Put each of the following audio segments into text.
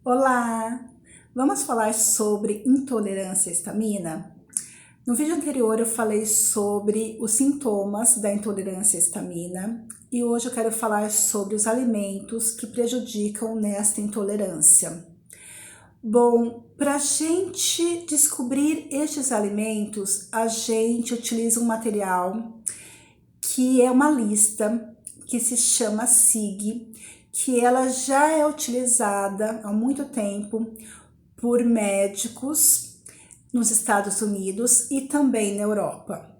Olá! Vamos falar sobre intolerância à histamina? No vídeo anterior eu falei sobre os sintomas da intolerância à histamina e hoje eu quero falar sobre os alimentos que prejudicam nesta intolerância. Bom, para a gente descobrir estes alimentos, a gente utiliza um material que é uma lista que se chama SIG, que ela já é utilizada há muito tempo por médicos nos Estados Unidos e também na Europa.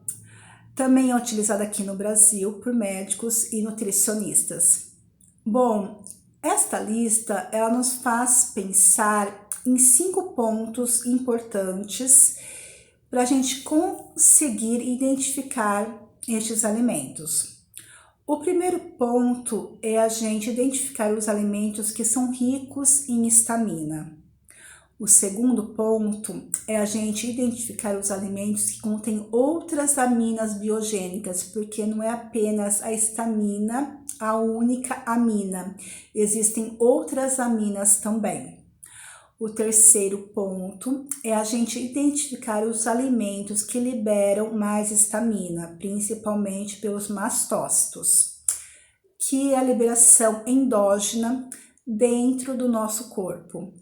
Também é utilizada aqui no Brasil por médicos e nutricionistas. Bom, esta lista ela nos faz pensar em 5 pontos importantes para a gente conseguir identificar estes alimentos. O primeiro ponto é a gente identificar os alimentos que são ricos em histamina. O segundo ponto é a gente identificar os alimentos que contêm outras aminas biogênicas, porque não é apenas a histamina a única amina, existem outras aminas também. O terceiro ponto é a gente identificar os alimentos que liberam mais histamina, principalmente pelos mastócitos, que é a liberação endógena dentro do nosso corpo.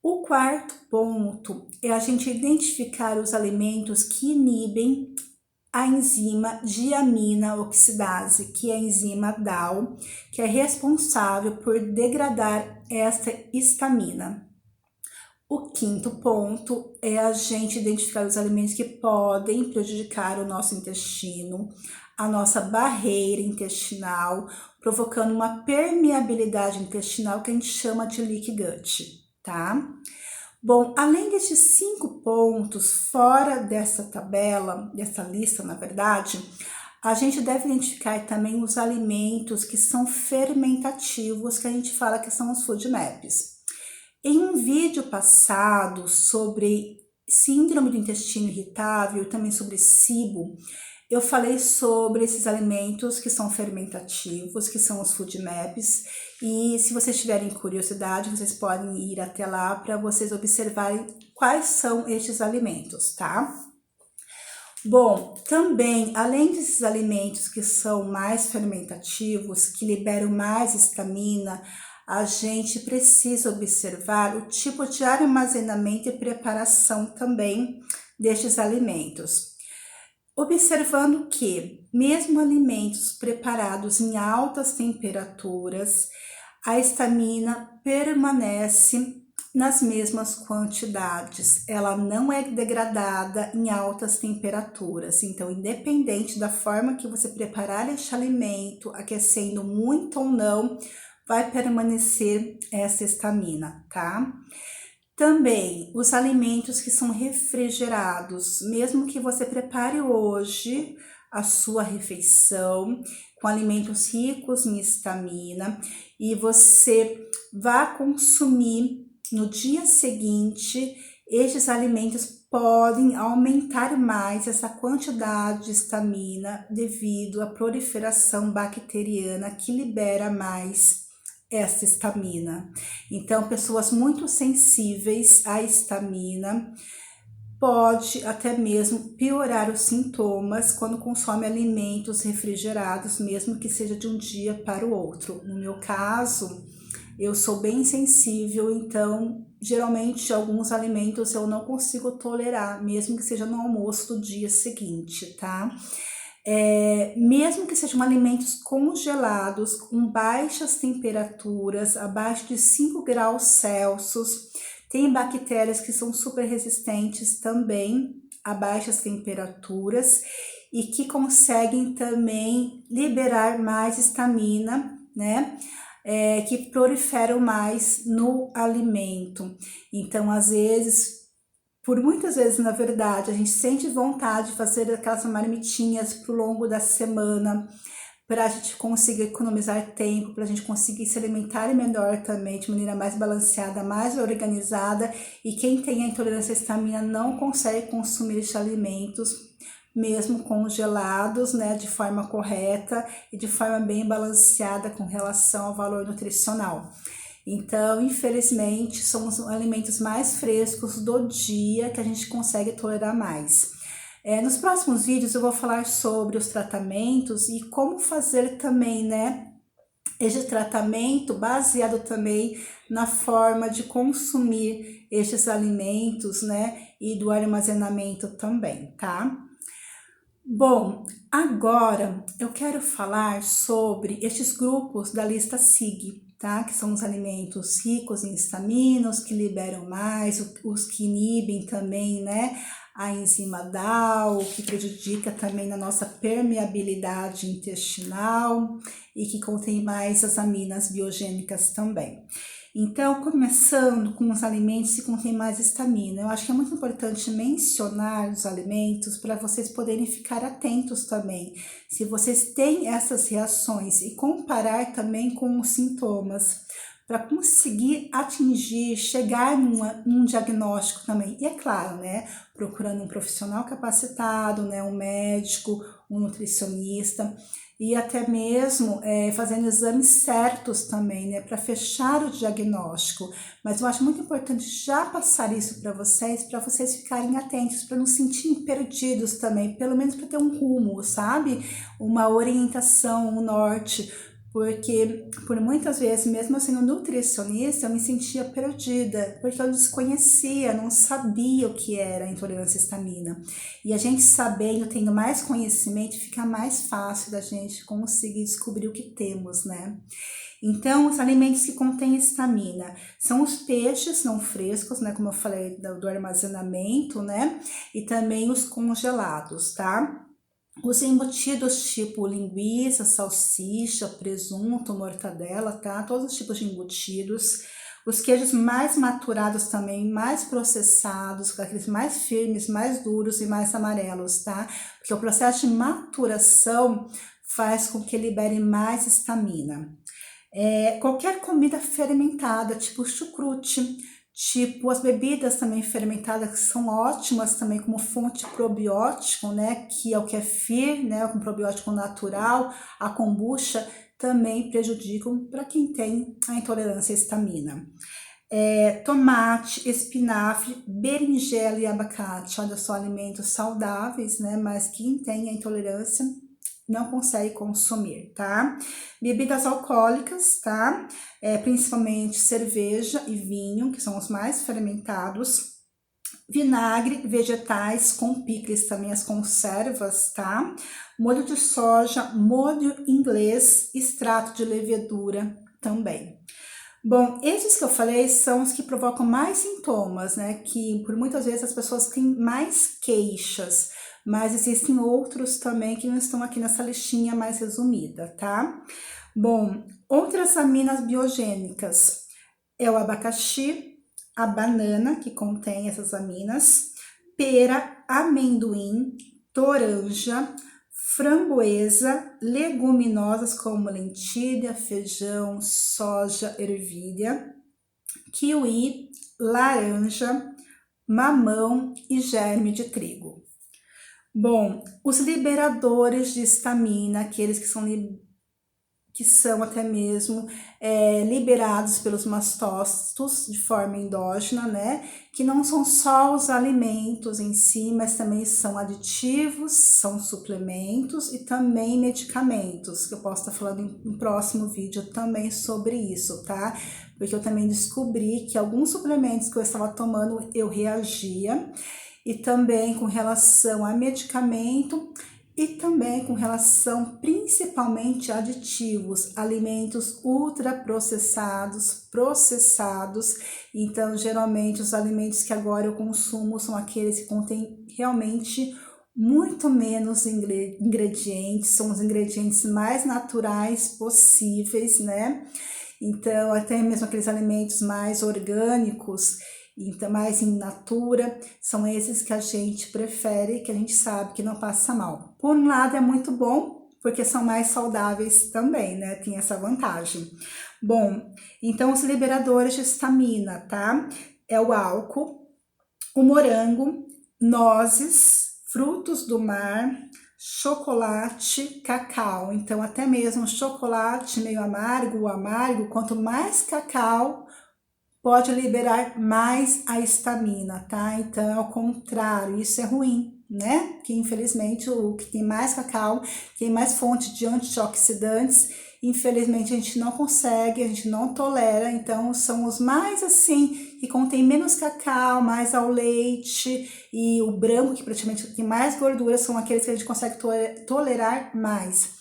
O quarto ponto é a gente identificar os alimentos que inibem a enzima diamina oxidase, que é a enzima DAO, que é responsável por degradar esta histamina. O quinto ponto é a gente identificar os alimentos que podem prejudicar o nosso intestino, a nossa barreira intestinal, provocando uma permeabilidade intestinal que a gente chama de leaky gut, tá? Bom, além desses 5 pontos, fora dessa tabela, dessa lista, na verdade, a gente deve identificar também os alimentos que são fermentativos, que a gente fala que são os food maps. Em um vídeo passado sobre síndrome do intestino irritável, também sobre SIBO, eu falei sobre esses alimentos que são fermentativos, que são os food maps, e se vocês tiverem curiosidade, vocês podem ir até lá para vocês observarem quais são estes alimentos, tá? Bom, também, além desses alimentos que são mais fermentativos, que liberam mais histamina, a gente precisa observar o tipo de armazenamento e preparação também destes alimentos. Observando que, mesmo alimentos preparados em altas temperaturas, a histamina permanece nas mesmas quantidades, ela não é degradada em altas temperaturas. Então, independente da forma que você preparar este alimento, aquecendo muito ou não, vai permanecer essa histamina, tá? Também os alimentos que são refrigerados, mesmo que você prepare hoje a sua refeição com alimentos ricos em histamina e você vá consumir no dia seguinte, estes alimentos podem aumentar mais essa quantidade de histamina devido à proliferação bacteriana que libera mais essa histamina. Então, pessoas muito sensíveis à histamina pode até mesmo piorar os sintomas quando consome alimentos refrigerados, mesmo que seja de um dia para o outro. No meu caso, eu sou bem sensível, então geralmente alguns alimentos eu não consigo tolerar, mesmo que seja no almoço do dia seguinte, tá? Mesmo que sejam alimentos congelados com baixas temperaturas, abaixo de 5 graus Celsius, tem bactérias que são super resistentes também a baixas temperaturas e que conseguem também liberar mais histamina, né? Que proliferam mais no alimento. Então, às vezes, por muitas vezes, na verdade, a gente sente vontade de fazer aquelas marmitinhas pro longo da semana, para a gente conseguir economizar tempo, para a gente conseguir se alimentar melhor também, de maneira mais balanceada, mais organizada. E quem tem a intolerância à histamina não consegue consumir esses alimentos, mesmo congelados, né, de forma correta e de forma bem balanceada com relação ao valor nutricional. Então, infelizmente, são os alimentos mais frescos do dia que a gente consegue tolerar mais. Nos próximos vídeos eu vou falar sobre os tratamentos e como fazer também, né, este tratamento baseado também na forma de consumir estes alimentos, né, e do armazenamento também, tá? Bom, agora eu quero falar sobre estes grupos da lista SIG, tá? Que são os alimentos ricos em histaminas, que liberam mais, os que inibem também, né? A enzima DAO, que prejudica também na nossa permeabilidade intestinal e que contém mais as aminas biogênicas também. Então, começando com os alimentos que contêm mais histamina, eu acho que é muito importante mencionar os alimentos para vocês poderem ficar atentos também, se vocês têm essas reações e comparar também com os sintomas, para conseguir atingir, chegar num diagnóstico também. E é claro, né, procurando um profissional capacitado, né, um médico, um nutricionista, e até mesmo fazendo exames certos também, né, para fechar o diagnóstico. Mas eu acho muito importante já passar isso para vocês ficarem atentos, para não se sentirem perdidos também, pelo menos para ter um rumo, sabe? Uma orientação, um norte, porque por muitas vezes, mesmo eu sendo nutricionista, eu me sentia perdida, porque eu desconhecia, não sabia o que era a intolerância à histamina. E a gente sabendo, tendo mais conhecimento, fica mais fácil da gente conseguir descobrir o que temos, né? Então, os alimentos que contêm histamina são os peixes não frescos, né? Como eu falei, do armazenamento, né? E também os congelados, tá? Os embutidos tipo linguiça, salsicha, presunto, mortadela, tá? Todos os tipos de embutidos. Os queijos mais maturados também, mais processados, aqueles mais firmes, mais duros e mais amarelos, tá? Porque o processo de maturação faz com que libere mais histamina. Qualquer comida fermentada, tipo chucrute, tipo as bebidas também fermentadas, que são ótimas também como fonte probiótico, né, que é o kefir, né, um probiótico natural, a kombucha, também prejudicam para quem tem a intolerância à histamina. Tomate, espinafre, berinjela e abacate, olha só, alimentos saudáveis, né, mas quem tem a intolerância não consegue consumir, tá? Bebidas alcoólicas, tá? Principalmente cerveja e vinho, que são os mais fermentados. Vinagre, vegetais com picles, também as conservas, tá? Molho de soja, molho inglês, extrato de levedura também. Bom, esses que eu falei são os que provocam mais sintomas, né? Que por muitas vezes as pessoas têm mais queixas, mas existem outros também que não estão aqui nessa listinha mais resumida, tá? Bom, outras aminas biogênicas é o abacaxi, a banana, que contém essas aminas, pera, amendoim, toranja, framboesa, leguminosas como lentilha, feijão, soja, ervilha, kiwi, laranja, mamão e germe de trigo. Bom, os liberadores de histamina, aqueles que são até mesmo liberados pelos mastócitos de forma endógena, né? Que não são só os alimentos em si, mas também são aditivos, são suplementos e também medicamentos, que eu posso estar falando em um próximo vídeo também sobre isso, tá? Porque eu também descobri que alguns suplementos que eu estava tomando eu reagia, e também com relação a medicamento, e também com relação principalmente a aditivos, alimentos ultraprocessados, processados. Então, geralmente os alimentos que agora eu consumo são aqueles que contêm realmente muito menos ingredientes, são os ingredientes mais naturais possíveis, né? Então, até mesmo aqueles alimentos mais orgânicos, então, mais in natura, são esses que a gente prefere, que a gente sabe que não passa mal. Por um lado é muito bom, porque são mais saudáveis também, né? Tem essa vantagem. Bom, então os liberadores de histamina, tá? É o álcool, o morango, nozes, frutos do mar, chocolate, cacau. Então, até mesmo chocolate meio amargo, o amargo, quanto mais cacau, pode liberar mais a histamina, tá? Então, ao contrário, isso é ruim, né? Que infelizmente o que tem mais cacau tem mais fonte de antioxidantes. Infelizmente a gente não consegue, a gente não tolera, então são os mais assim, que contém menos cacau, mais ao leite, e o branco, que praticamente tem mais gordura, são aqueles que a gente consegue tolerar mais.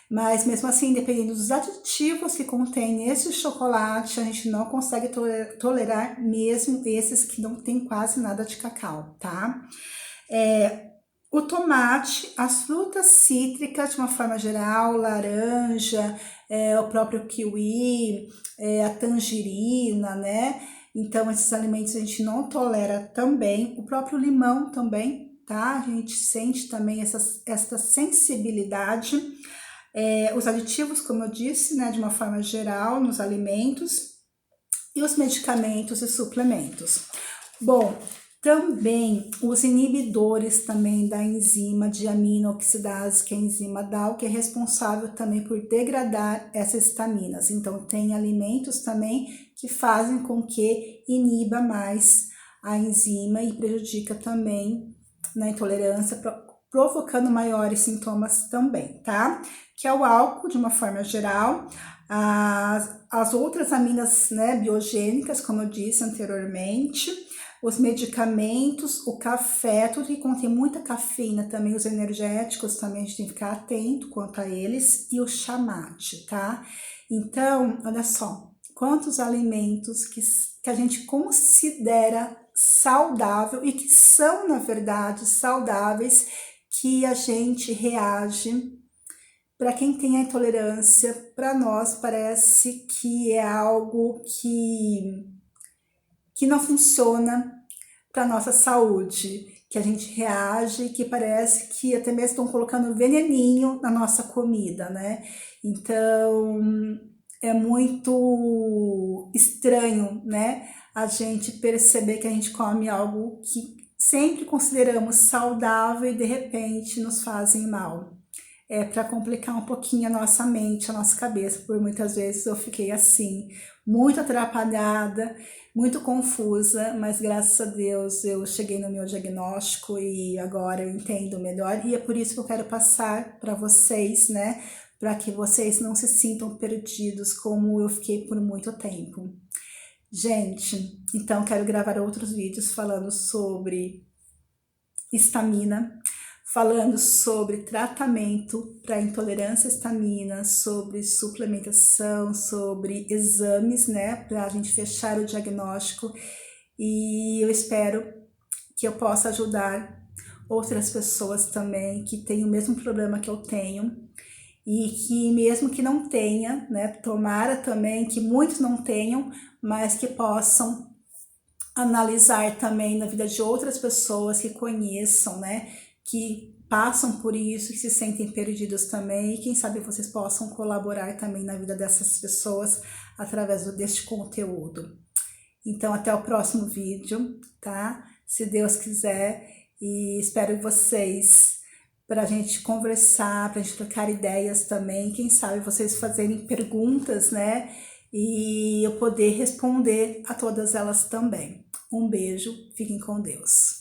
Mas mesmo assim, dependendo dos aditivos que contém esse chocolate, a gente não consegue tolerar mesmo esses que não tem quase nada de cacau, tá? O tomate, as frutas cítricas de uma forma geral, laranja, o próprio kiwi, a tangerina, né? Então, esses alimentos a gente não tolera também. O próprio limão também, tá? A gente sente também essa sensibilidade. Os aditivos, como eu disse, né, de uma forma geral, nos alimentos, e os medicamentos e suplementos. Bom, também os inibidores também da enzima de amino-oxidase, que é a enzima DAO, que é responsável também por degradar essas estaminas. Então, tem alimentos também que fazem com que iniba mais a enzima e prejudica também na intolerância, provocando maiores sintomas também, tá? Que é o álcool, de uma forma geral, as outras aminas, né, biogênicas, como eu disse anteriormente, os medicamentos, o café, tudo que contém muita cafeína também, os energéticos também a gente tem que ficar atento quanto a eles, e o chamate, tá? Então, olha só, quantos alimentos que a gente considera saudável e que são, na verdade, saudáveis, que a gente reage. Para quem tem a intolerância, para nós parece que é algo que não funciona para nossa saúde, que a gente reage, que parece que até mesmo estão colocando veneninho na nossa comida, né? Então, é muito estranho, né? A gente perceber que a gente come algo que sempre consideramos saudável e de repente nos fazem mal. Para complicar um pouquinho a nossa mente, a nossa cabeça, por muitas vezes eu fiquei assim, muito atrapalhada, muito confusa, mas graças a Deus eu cheguei no meu diagnóstico e agora eu entendo melhor, e é por isso que eu quero passar para vocês, né, para que vocês não se sintam perdidos como eu fiquei por muito tempo. Gente, então quero gravar outros vídeos falando sobre histamina, falando sobre tratamento para intolerância à histamina, sobre suplementação, sobre exames, né, para a gente fechar o diagnóstico, e eu espero que eu possa ajudar outras pessoas também que têm o mesmo problema que eu tenho, e que mesmo que não tenha, né, tomara também que muitos não tenham, mas que possam analisar também na vida de outras pessoas que conheçam, né, que passam por isso, que se sentem perdidos também, e quem sabe vocês possam colaborar também na vida dessas pessoas através deste conteúdo. Então, até o próximo vídeo, tá? Se Deus quiser, e espero vocês para a gente conversar, para a gente trocar ideias também, quem sabe vocês fazerem perguntas, né? E eu poder responder a todas elas também. Um beijo, fiquem com Deus.